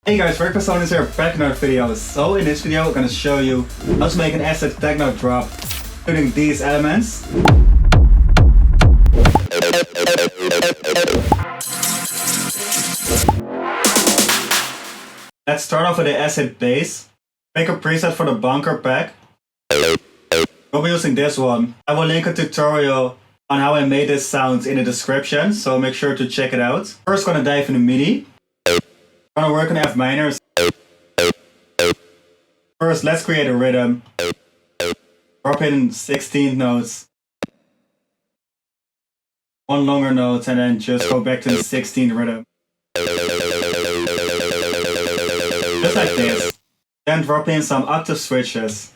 Hey guys, Sonance here, back in another video. So in this video, I'm gonna show you how to make an Acid Techno drop including these elements. Let's start off with the Acid bass. Make a preset for the bunker pack. We'll be using this one. I will link a tutorial on how I made this sound in the description, so make sure to check it out. First, gonna dive into MIDI. Gonna work on F minor. First, let's create a rhythm. Drop in 16 notes. One longer note, and then just go back to the 16th rhythm. Just like this. Then drop in some octave switches.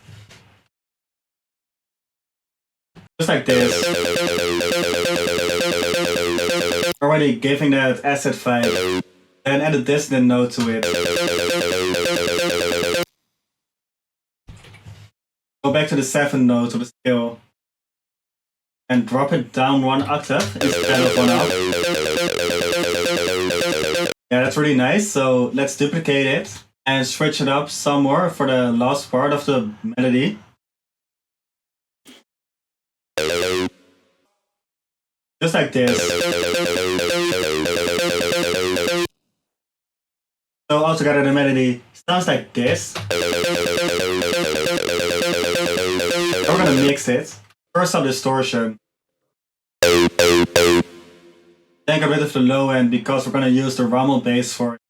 Just like this. Already giving that acid vibe. Then add a dissonant note to it. Go back to the 7th note of the scale. And drop it down one octave instead of one up. Yeah, that's really nice. So let's duplicate it and switch it up some more for the last part of the melody. Just like this. So altogether the melody sounds like this. And we're gonna mix it. First some distortion. Then get rid of the low end because we're gonna use the rumble bass for it.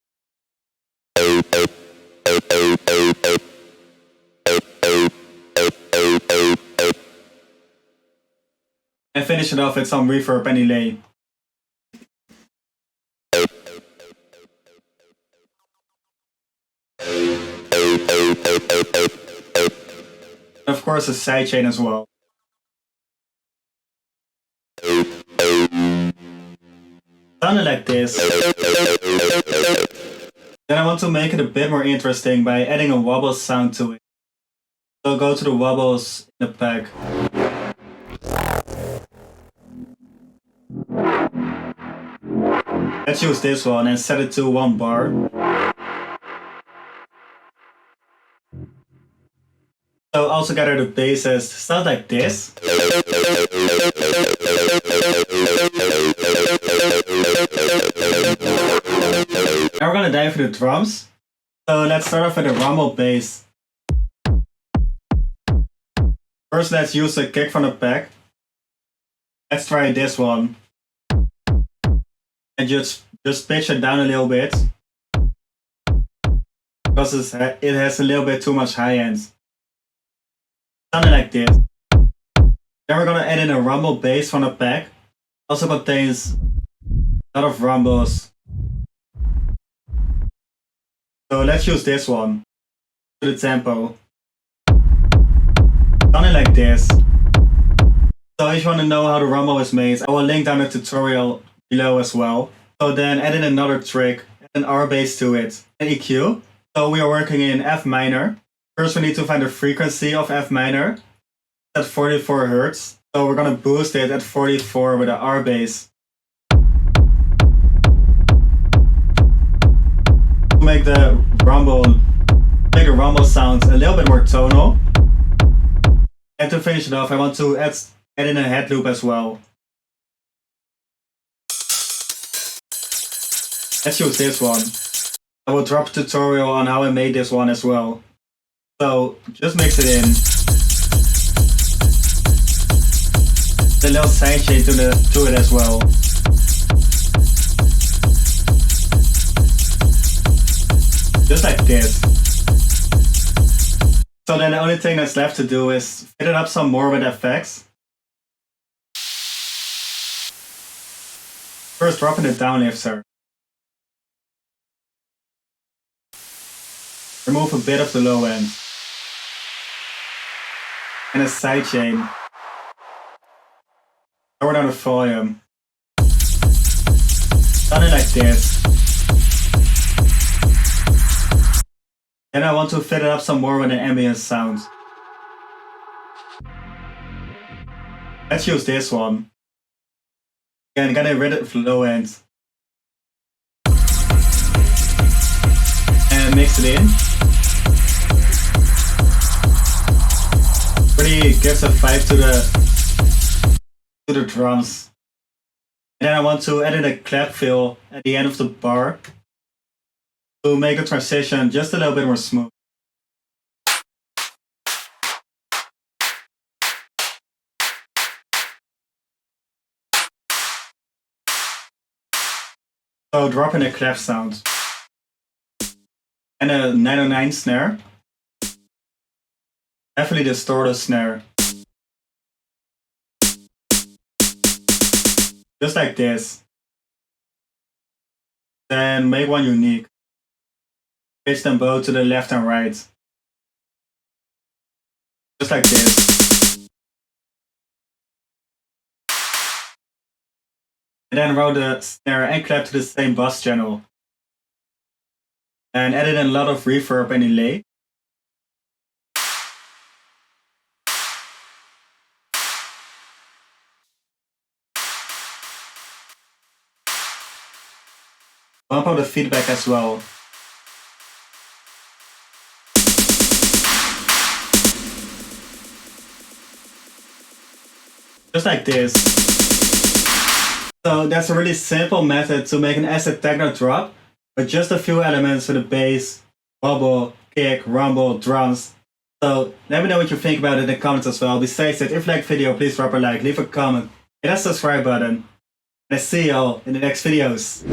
And finish it off with some reverb and delay. And of course a sidechain as well. Sounded like this. Then I want to make it a bit more interesting by adding a wubble sound to it. So go to the wubbles in the pack. Let's use this one and set it to 1 bar. So altogether the basses sound like this. Now we're gonna dive into the drums. So let's start off with a rumble bass. First let's use a kick from the pack. Let's try this one. And just pitch it down a little bit. Because it has a little bit too much high ends. Something like this. Then we're gonna add in a rumble bass from the pack. Also contains a lot of rumbles. So let's use this one. To the tempo. Something like this. So if you want to know how the rumble is made, I will link down the tutorial below as well. So then add in another trick, add an R bass to it, an EQ. So we are working in F minor. First we need to find the frequency of F minor. At 44 Hz. So we're gonna boost it at 44 with an R bass. To make the rumble sound a little bit more tonal. And to finish it off, I want to add in a head loop as well. Let's use this one. I will drop a tutorial on how I made this one as well. So just mix it in. A little sidechain to it as well. Just like this. So then the only thing that's left to do is fit it up some more with effects. First dropping the downlifter. Remove a bit of the low end. And a sidechain. Lower down the volume. Something like this. And I want to fit it up some more with an ambient sound. Let's use this one. Again, get rid of the low end. mix it in. Really gives a vibe to the drums. And then I want to add in a clap fill at the end of the bar to make the transition just a little bit more smooth. So drop in a clap sound. And a 909 snare. Heavily distorted snare. Just like this. Then make one unique. Pitch them both to the left and right. Just like this. And then route the snare and clap to the same bass channel. And add in a lot of reverb and delay. Bump out the feedback as well. Just like this. So that's a really simple method to make an acid techno drop, with just a few elements for the bass, wobble, kick, rumble, drums. So let me know what you think about it in the comments as well. Besides that, if you like the video, please drop a like, leave a comment, hit that subscribe button. And I see y'all in the next videos.